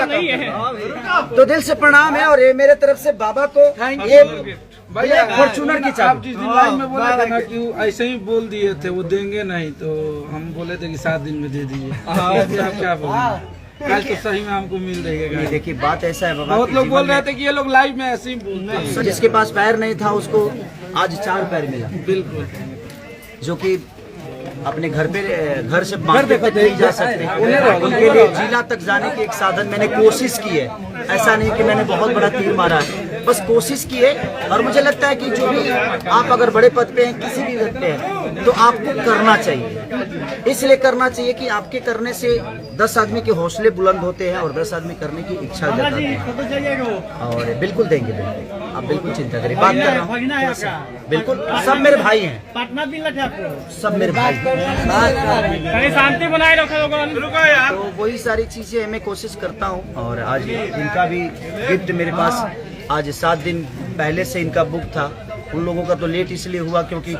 नहीं है। तो दिल से प्रणाम है, और ये मेरे तरफ से बाबा को ये भैया फॉर्चूनर की आप चाबी। जिस दिन लाइव में बोले थे ना कि वो ऐसे ही बोल दिए थे वो देंगे नहीं, तो हम बोले थे कि 7 दिन में दे दीजिए। आप क्या बोले, कल तो सही में हमको मिल रही है गाड़ी। देखिए बात ऐसा है बाबा, बहुत लोग बोल रहे थे कि ये लोग लाइव में ऐसे ही बोलते हैं। जिसके पास पैर नहीं था उसको आज 4 पैर मिला, बिल्कुल, जो कि अपने घर से मार्केट तक नहीं जा सकते, उनके लिए जिला तक जाने की एक साधन मैंने कोशिश की है। ऐसा नहीं कि मैंने बहुत बड़ा तीर मारा है, बस कोशिश की है। और मुझे लगता है कि जो भी आप अगर बड़े पद पे हैं, किसी भी पद पे हैं, तो आपको करना चाहिए। इसलिए करना चाहिए कि आपके करने से 10 आदमी के हौसले बुलंद होते हैं और 10 आदमी करने की इच्छा जताते हैं। और बिल्कुल देंगे, बिल्कुल आप बिल्कुल चिंता करिए। बात कर रहा हूँ, बिल्कुल सब मेरे भाई हैं, पटना मिलना थे आपको, सब मेरे भाई हैं। शांति बनाए रखो। तो वही सारी चीजें मैं कोशिश करता हूँ। और आज इनका भी गिफ्ट मेरे पास आज 7 दिन पहले से इनका बुक था। उन लोगों का तो लेट इसलिए हुआ क्योंकि